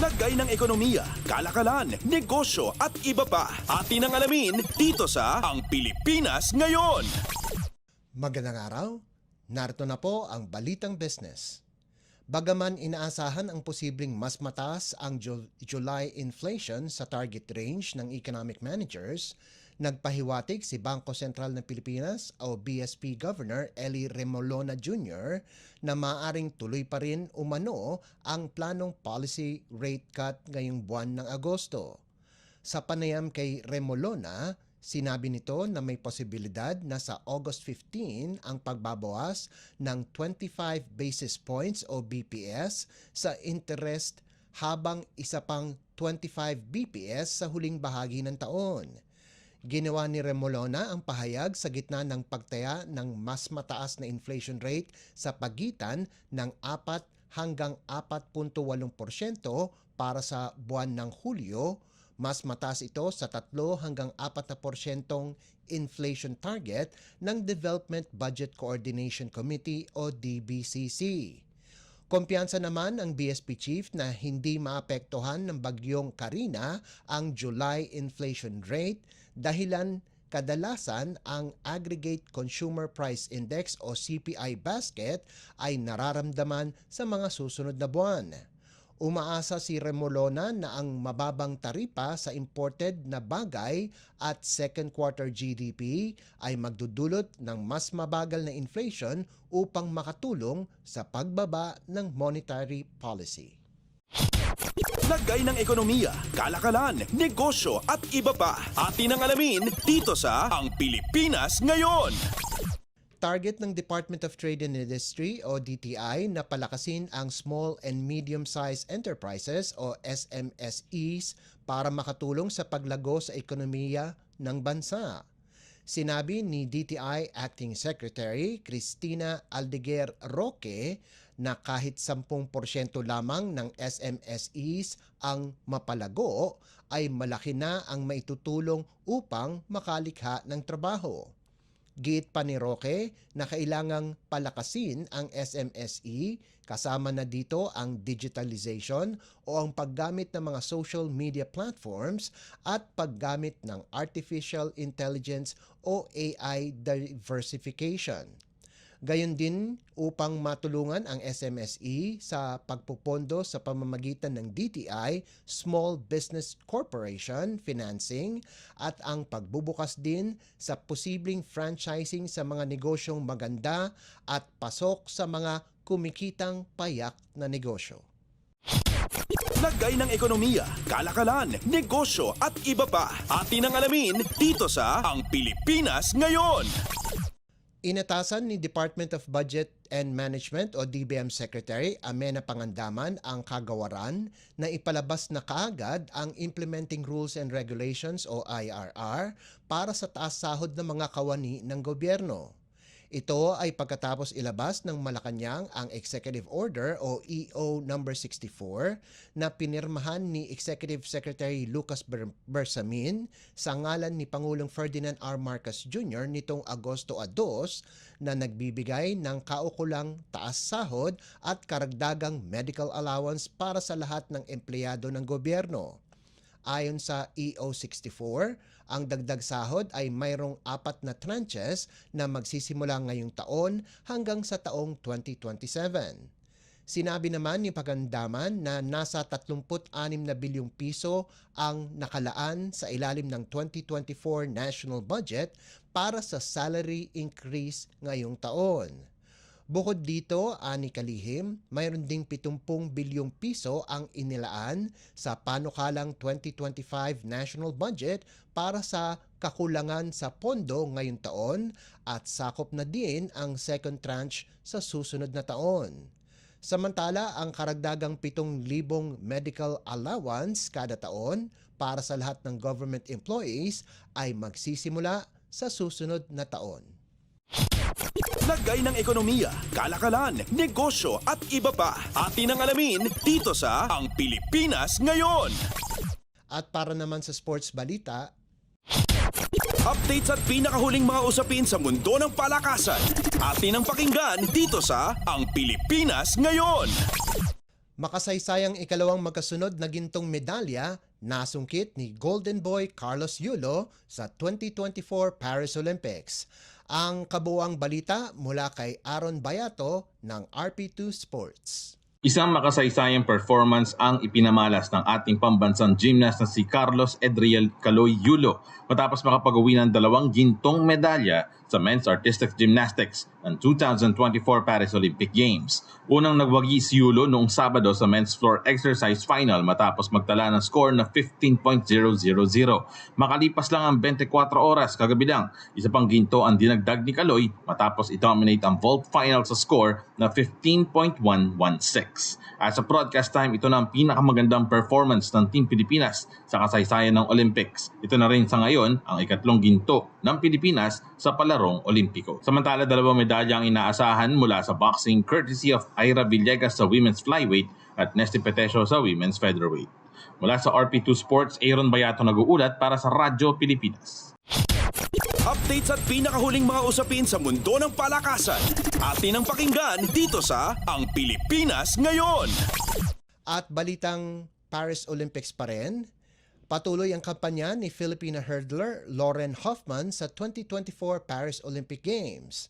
Lagay ng ekonomiya, kalakalan, negosyo at iba pa. Atin ang alamin dito sa Ang Pilipinas Ngayon. Magandang araw, narito na po ang Balitang Business. Bagaman inaasahan ang posibleng mas mataas ang July inflation sa target range ng economic managers, nagpahiwatig si Bangko Sentral ng Pilipinas o BSP Governor Eli Remolona Jr. na maaaring tuloy pa rin umano ang planong policy rate cut ngayong buwan ng Agosto. Sa panayam kay Remolona, sinabi nito na may posibilidad na sa August 15 ang pagbabawas ng 25 basis points o BPS sa interest habang isa pang 25 BPS sa huling bahagi ng taon. Ginawa ni Remolona ang pahayag sa gitna ng pagtaya ng mas mataas na inflation rate sa pagitan ng 4 hanggang 4.8% para sa buwan ng Hulyo. Mas mataas ito sa 3 hanggang 4% inflation target ng Development Budget Coordination Committee o DBCC. Kumpiyansa naman ang BSP chief na hindi maapektuhan ng bagyong Karina ang July inflation rate dahilan kadalasan ang Aggregate Consumer Price Index o CPI basket ay nararamdaman sa mga susunod na buwan. Umaasa si Remolona na ang mababang taripa sa imported na bagay at second quarter GDP ay magdudulot ng mas mabagal na inflation upang makatulong sa pagbaba ng monetary policy. Lagay ng ekonomiya, kalakalan, negosyo at iba pa. Atin ang alamin dito sa Ang Pilipinas Ngayon. Target ng Department of Trade and Industry o DTI na palakasin ang Small and Medium-Sized Enterprises o SMSEs para makatulong sa paglago sa ekonomiya ng bansa. Sinabi ni DTI Acting Secretary Cristina Aldeguer Roque na kahit 10% lamang ng SMSEs ang mapalago ay malaki na ang maitutulong upang makalikha ng trabaho. Giit pa ni Roque na kailangang palakasin ang SMSE kasama na dito ang digitalization o ang paggamit ng mga social media platforms at paggamit ng artificial intelligence o AI diversification. Gayon din upang matulungan ang SMSE sa pagpupondo sa pamamagitan ng DTI, Small Business Corporation financing at ang pagbubukas din sa posibleng franchising sa mga negosyong maganda at pasok sa mga kumikitang payak na negosyo. Lagay ng ekonomiya, kalakalan, negosyo at iba pa. Atin ang alamin dito sa Ang Pilipinas Ngayon. Inatasan ni Department of Budget and Management o DBM Secretary Amena Pangandaman ang kagawaran na ipalabas na kaagad ang Implementing Rules and Regulations o IRR para sa taas sahod ng mga kawani ng gobyerno. Ito ay pagkatapos ilabas ng Malacanang ang Executive Order o EO No. 64 na pinirmahan ni Executive Secretary Lucas Bersamin sa ngalan ni Pangulong Ferdinand R. Marcos Jr. nitong Agosto 2 na nagbibigay ng kaukulang taas sahod at karagdagang medical allowance para sa lahat ng empleyado ng gobyerno. Ayon sa EO64, ang dagdag sahod ay mayroong 4 na tranches na magsisimula ngayong taon hanggang sa taong 2027. Sinabi naman ni Pagandaman na nasa 36 na bilyong piso ang nakalaan sa ilalim ng 2024 national budget para sa salary increase ngayong taon. Bukod dito, ani kalihim, mayroon ding 70 bilyong piso ang inilaan sa panukalang 2025 national budget para sa kakulangan sa pondo ngayong taon at sakop na din ang second tranche sa susunod na taon. Samantala, ang karagdagang 7,000 medical allowance kada taon para sa lahat ng government employees ay magsisimula sa susunod na taon. Lagay ng ekonomiya, kalakalan, negosyo at iba pa. Atin ang alamin dito sa Ang Pilipinas Ngayon. At para naman sa sports balita, updates at pinakahuling mga usapin sa mundo ng palakasan. Atin ang pakinggan dito sa Ang Pilipinas Ngayon. makasaysayang ikalawang magkasunod na gintong medalya nasungkit ni Golden Boy Carlos Yulo sa 2024 Paris Olympics. Ang kabuuang balita mula kay Aaron Bayato ng RP2 Sports. Isang makasaysayang performance ang ipinamalas ng ating pambansang gymnast na si Carlos Edriel Caloy Yulo matapos makapag-uwi ng 2 gintong medalya sa Men's Artistic Gymnastics ng 2024 Paris Olympic Games. Unang nagwagi si Yulo noong Sabado sa Men's Floor Exercise Final matapos magtala ng score na 15.000. Makalipas lang ang 24 oras kagabi lang, isa pang ginto ang dinagdag ni Kaloy matapos i-dominate ang vault final sa score na 15.116. At sa broadcast time, ito na ang pinakamagandang performance ng Team Pilipinas sa kasaysayan ng Olympics. Ito na rin sa ngayon ang ikatlong ginto ng Pilipinas sa palarong Olimpiko. Samantala, 2 medalya ang inaasahan mula sa boxing courtesy of Ira Villegas sa women's flyweight at Nesty Petesio sa women's featherweight. Mula sa RP2 Sports, Aaron Bayato nag-uulat para sa Radyo Pilipinas. Updates at pinakahuling mga usapin sa mundo ng palakasan. Atin ang pakinggan dito sa Ang Pilipinas Ngayon. At balitang Paris Olympics pa rin, patuloy ang kampanya ni Filipina hurdler Lauren Hoffman sa 2024 Paris Olympic Games.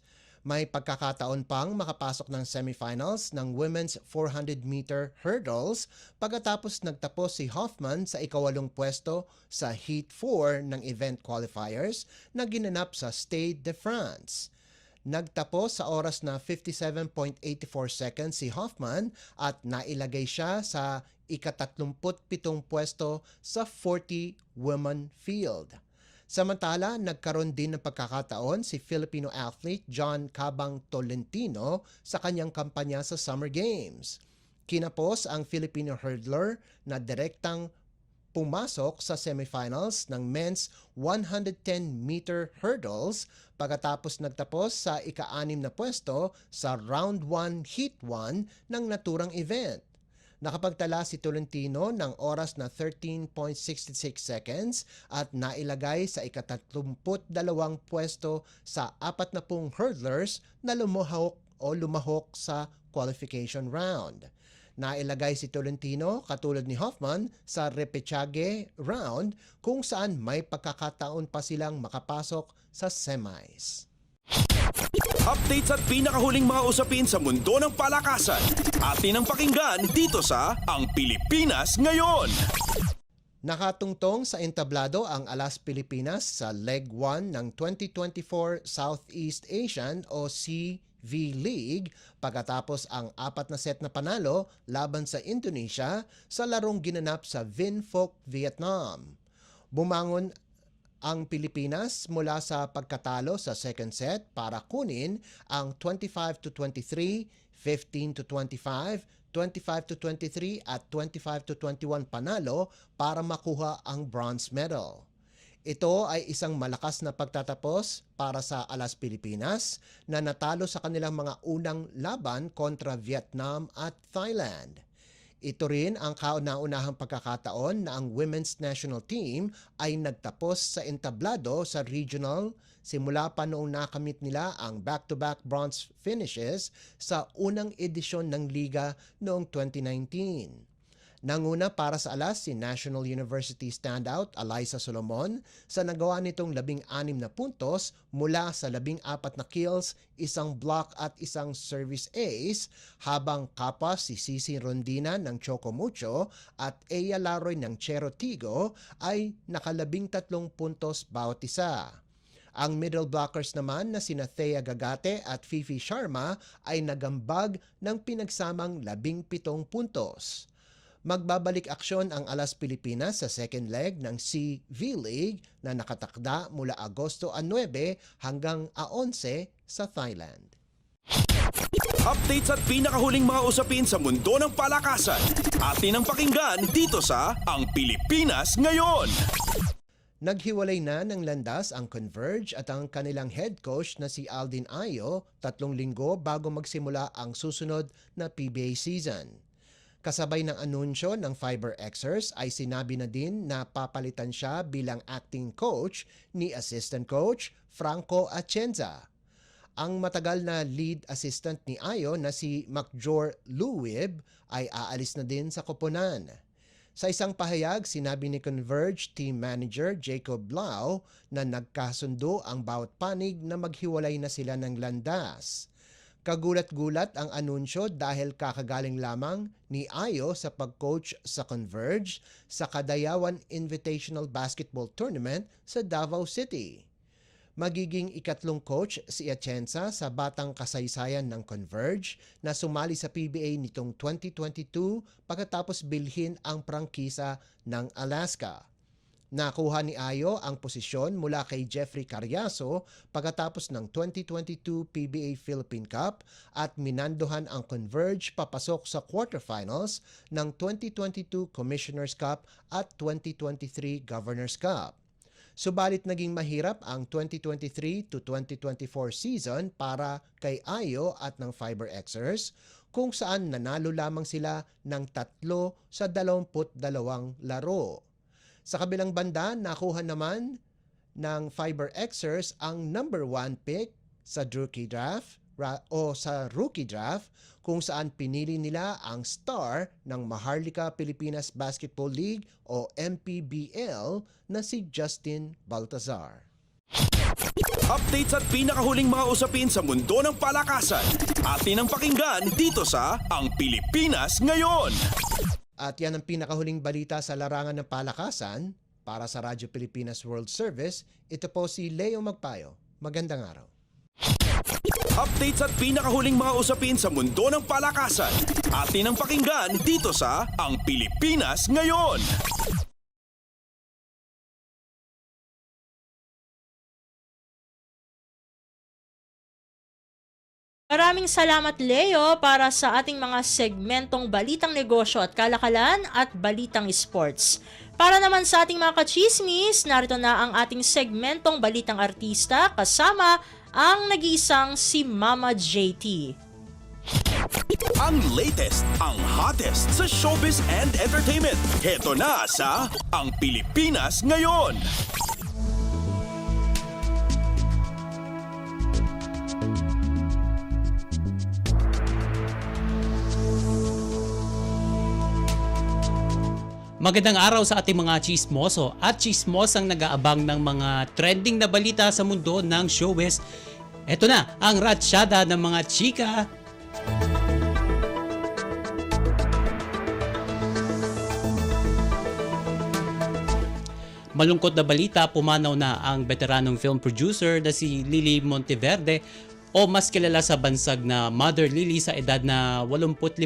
May pagkakataon pang makapasok ng semifinals ng women's 400-meter hurdles pagkatapos nagtapos si Hoffman sa ika-8 pwesto sa Heat 4 ng event qualifiers na ginanap sa Stade de France. Nagtapos sa oras na 57.84 seconds si Hoffman at nailagay siya sa ika-37 pwesto sa 40-woman field. Samantala, nagkaroon din ng pagkakataon si Filipino athlete John Cabang Tolentino sa kanyang kampanya sa Summer Games. Kinapos ang Filipino hurdler na direktang pumasok sa semifinals ng men's 110-meter hurdles pagkatapos nagtapos sa ika-6 na pwesto sa Round 1 Heat 1 ng naturang event. Nakapagtala si Tolentino ng oras na 13.66 seconds at nailagay sa ika-32 pwesto sa 40 hurdlers na lumahok sa qualification round. Nailagay si Tolentino katulad ni Hoffman sa repechage round kung saan may pagkakataon pa silang makapasok sa semis. Updates at pinakahuling mga usapin sa mundo ng palakasan. Atin ang pakinggan dito sa Ang Pilipinas Ngayon. Nakatungtong sa entablado ang Alas Pilipinas sa Leg 1 ng 2024 Southeast Asian o CV League pagkatapos ang 4 na set na panalo laban sa Indonesia sa larong ginanap sa Vin Phuc, Vietnam. Bumangon ang Pilipinas mula sa pagkatalo sa second set para kunin ang 25-23, 15-25, 25-23 at 25-21 panalo para makuha ang bronze medal. Ito ay isang malakas na pagtatapos para sa Alas Pilipinas na natalo sa kanilang mga unang laban kontra Vietnam at Thailand. Ito rin ang kauna-unahang pagkakataon na ang women's national team ay nagtapos sa entablado sa regional simula pa noong nakamit nila ang back-to-back bronze finishes sa unang edisyon ng liga noong 2019. Nanguna para sa Alas si National University standout Alyssa Solomon sa nagawa nitong 16 na puntos mula sa 14 na kills, 1 block at 1 service ace, habang kapwa si Cici Rondina ng Choco Mucho at Ea Laroy ng Chero Tigo ay naka-13 puntos bawat isa. Ang middle blockers naman na sina Thea Gagate at Fifi Sharma ay nagambag ng pinagsamang 17 puntos. Magbabalik aksyon ang Alas Pilipinas sa second leg ng CV League na nakatakda mula Agosto 9 hanggang 11 sa Thailand. Updates at pinakahuling mga usapin sa mundo ng palakasan. Atin ang pakinggan dito sa Ang Pilipinas Ngayon. Naghiwalay na ng landas ang Converge at ang kanilang head coach na si Aldin Ayo 3 linggo bago magsimula ang susunod na PBA season. Kasabay ng anunsyo ng FiberXers ay sinabi na din na papalitan siya bilang acting coach ni assistant coach Franco Atienza. Ang matagal na lead assistant ni Ayo na si Macjor Luwib ay aalis na din sa koponan. Sa isang pahayag, sinabi ni Converge team manager Jacob Blau na nagkasundo ang bawat panig na maghiwalay na sila ng landas. Kagulat-gulat ang anunsyo dahil kakagaling lamang ni Ayo sa pag-coach sa Converge sa Kadayawan Invitational Basketball Tournament sa Davao City. Magiging ikatlong coach si Atienza sa batang kasaysayan ng Converge na sumali sa PBA nitong 2022 pagkatapos bilhin ang prangkisa ng Alaska. Nakuha ni Ayo ang posisyon mula kay Jeffrey Carriazo pagkatapos ng 2022 PBA Philippine Cup at minandohan ang Converge papasok sa quarterfinals ng 2022 Commissioner's Cup at 2023 Governor's Cup. Subalit naging mahirap ang 2023 to 2024 season para kay Ayo at ng FiberXers kung saan nanalo lamang sila ng 3 sa 22 laro. Sa kabilang banda, nakuha naman ng FiberXers ang number 1 pick sa rookie draft kung saan pinili nila ang star ng Maharlika Pilipinas Basketball League o MPBL na si Justin Baltazar. Updates at pinakahuling mga usapin sa mundo ng palakasan. Atin ang pakinggan dito sa Ang Pilipinas Ngayon. At yan ang pinakahuling balita sa larangan ng palakasan. Para sa Radyo Pilipinas World Service, ito po si Leo Magpayo. Magandang araw. Updates at pinakahuling mga usapin sa mundo ng palakasan. Atin ang pakinggan dito sa Ang Pilipinas Ngayon. Maraming salamat Leo para sa ating mga segmentong Balitang Negosyo at Kalakalan at Balitang Sports. Para naman sa ating mga kachismis, narito na ang ating segmentong Balitang Artista kasama ang nag-iisang si Mama JT. Ang latest, ang hottest sa showbiz and entertainment. Heto na sa Ang Pilipinas Ngayon. Magandang araw sa ating mga chismoso at chismosang nag-aabang ng mga trending na balita sa mundo ng showbiz. Ito na ang ratsyada ng mga chika. Malungkot na balita, pumanaw na ang veteranong film producer na si Lily Monteverde o mas kilala sa bansag na Mother Lily sa edad na 85.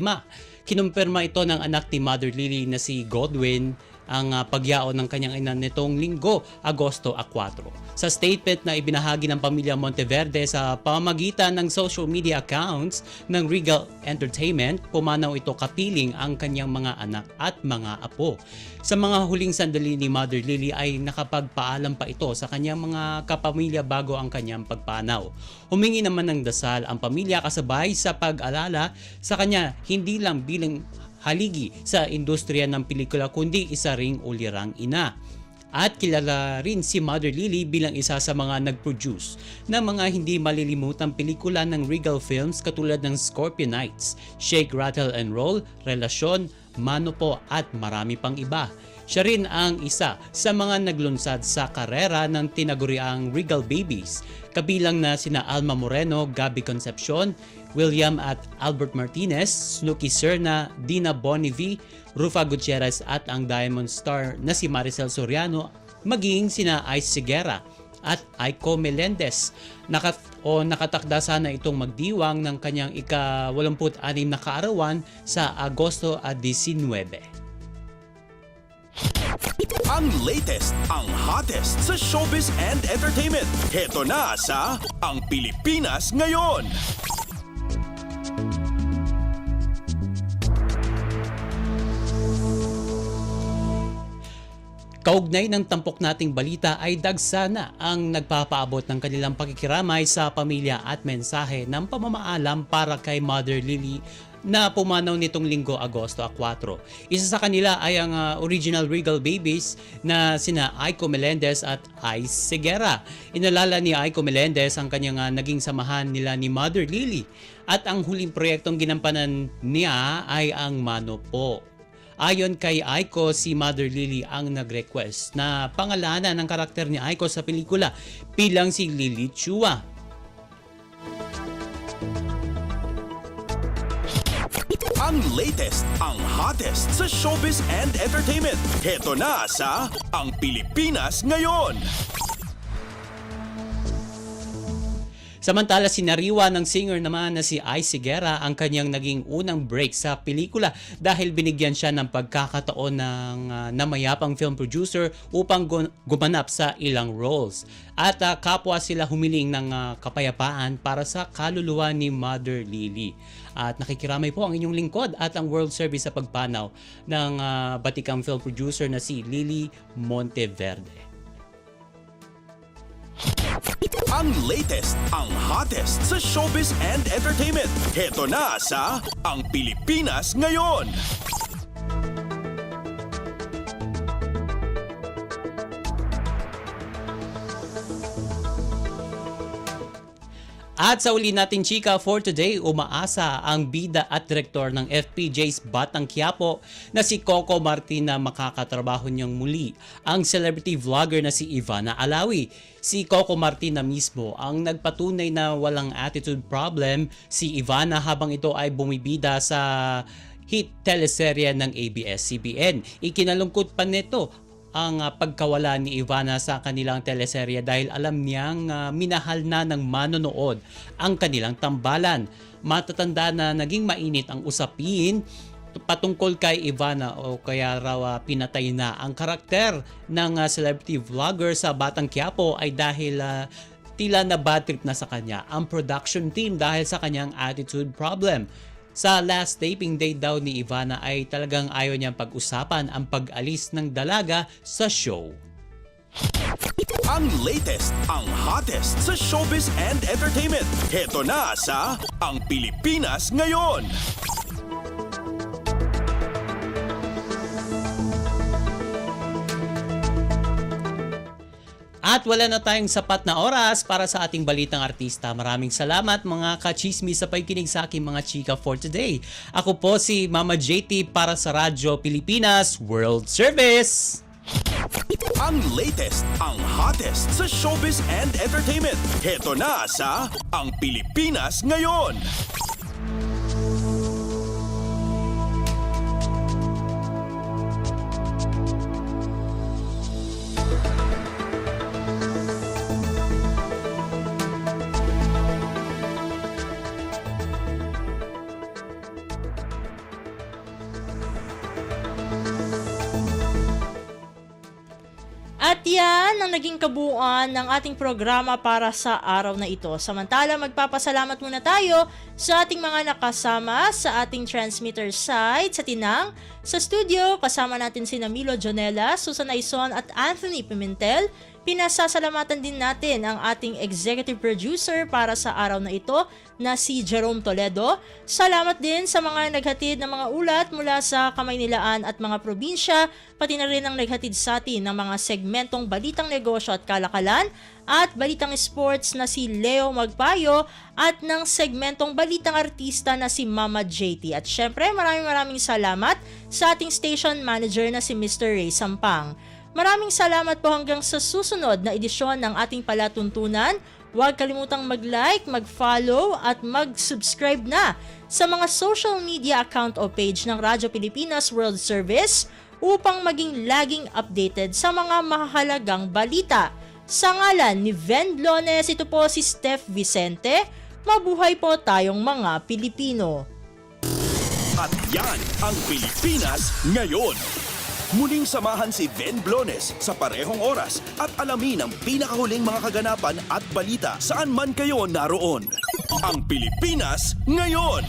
Kinumpirma ito ng anak ni Mother Lily na si Godwin ang pagyaon ng kanyang ina nitong linggo, Agosto 4. Sa statement na ibinahagi ng pamilya Monteverde sa pamamagitan ng social media accounts ng Regal Entertainment, pumanaw ito kapiling ang kanyang mga anak at mga apo. Sa mga huling sandali ni Mother Lily ay nakapagpaalam pa ito sa kanyang mga kapamilya bago ang kanyang pagpanaw. Humingi naman ng dasal ang pamilya kasabay sa pag-alala sa kanya hindi lang bilang haligi sa industriya ng pelikula kundi isa ring ulirang ina. At kilala rin si Mother Lily bilang isa sa mga nag-produce ng mga hindi malilimutang pelikula ng Regal Films katulad ng Scorpion Nights, Shake, Rattle and Roll, Relasyon, Mano Po at marami pang iba. Siya rin ang isa sa mga naglunsad sa karera ng tinaguriang Regal Babies, kabilang na sina Alma Moreno, Gabby Concepcion, William at Albert Martinez, Snooki Serna, Dina Bonnevie, Rufa Gutierrez at ang Diamond Star na si Maricel Soriano, maging sina Ice Seguera at Aiko Melendez. Nakatakda sana itong magdiwang ng kanyang ika-86 na kaarawan sa Agosto 19. Ang latest, ang hottest sa showbiz and entertainment. Heto na sa Ang Pilipinas Ngayon. Kaugnay ng tampok nating balita ay dagsana ang nagpapaabot ng kanilang pakikiramay sa pamilya at mensahe ng pamamaalam para kay Mother Lily na pumanaw nitong linggo, Agosto 4. Isa sa kanila ay ang original Regal Babies na sina Aiko Melendez at Ice Seguera. Inalala ni Aiko Melendez ang kanyang naging samahan nila ni Mother Lily at ang huling proyektong ginampanan niya ay ang Mano Po. Ayon kay Aiko, si Mother Lily ang nag-request na pangalanan ng karakter ni Aiko sa pelikula bilang si Lily Chua. Ang latest, ang hottest sa showbiz and entertainment. Heto na sa Ang Pilipinas Ngayon. Samantala, sinariwa ng singer naman na si Ice Higuera ang kanyang naging unang break sa pelikula dahil binigyan siya ng pagkakataon ng namayapang film producer upang gumanap sa ilang roles. At kapwa sila humiling ng kapayapaan para sa kaluluwa ni Mother Lily. At nakikiramay po ang inyong lingkod at ang World Service sa pagpanaw ng batikang film producer na si Lily Monteverde. Ang latest, ang hottest sa showbiz and entertainment. Heto na sa Ang Pilipinas Ngayon. At sa uli nating chika for today, umaasa ang bida at direktor ng FPJ's Batang Quiapo na si Coco Martin na makakatrabaho niyang muli ang celebrity vlogger na si Ivana Alawi. Si Coco Martin na mismo ang nagpatunay na walang attitude problem si Ivana habang ito ay bumibida sa hit teleserye ng ABS-CBN. Ikinalungkot pa nito ang pagkawala ni Ivana sa kanilang teleserye dahil alam niyang minahal na ng manonood ang kanilang tambalan. Matatanda na naging mainit ang usapin patungkol kay Ivana o kaya raw pinatay na ang karakter ng celebrity vlogger sa Batang Quiapo ay dahil tila na bad trip na sa kanya ang production team dahil sa kanyang attitude problem. Sa last taping day daw ni Ivana ay talagang ayaw niyang pag-usapan ang pag-alis ng dalaga sa show. Ang latest, ang hottest sa showbiz and entertainment. Heto na sa Ang Pilipinas Ngayon. At wala na tayong sapat na oras para sa ating balitang artista. Maraming salamat mga ka-chismis sa pagkinig sa aking mga chika for today. Ako po si Mama JT para sa Radyo Pilipinas World Service. Ang latest, ang hottest sa showbiz and entertainment. Heto na sa Ang Pilipinas Ngayon. At yan ang naging kabuuan ng ating programa para sa araw na ito. Samantala, magpapasalamat muna tayo sa ating mga nakasama sa ating transmitter site sa Tinang. Sa studio, kasama natin si Milo Jonella, Susan Aison at Anthony Pimentel. Pinasasalamatan din natin ang ating executive producer para sa araw na ito na si Jerome Toledo. Salamat din sa mga naghatid ng mga ulat mula sa Kamaynilaan at mga probinsya, pati na rin ang naghatid sa atin ng mga segmentong Balitang Negosyo at Kalakalan at Balitang Sports na si Leo Magpayo at ng segmentong Balitang Artista na si Mama JT. At syempre maraming salamat sa ating station manager na si Mr. Ray Sampang. Maraming salamat po hanggang sa susunod na edisyon ng ating palatuntunan. Huwag kalimutang mag-like, mag-follow at mag-subscribe na sa mga social media account o page ng Radyo Pilipinas World Service upang maging laging updated sa mga mahalagang balita. Sa ngalan ni Ven Blones, ito po si Steph Vicente. Mabuhay po tayong mga Pilipino. At yan ang Pilipinas Ngayon. Muling samahan si Ven Blones sa parehong oras at alamin ang pinakahuling mga kaganapan at balita saan man kayo naroon. Ang Pilipinas Ngayon.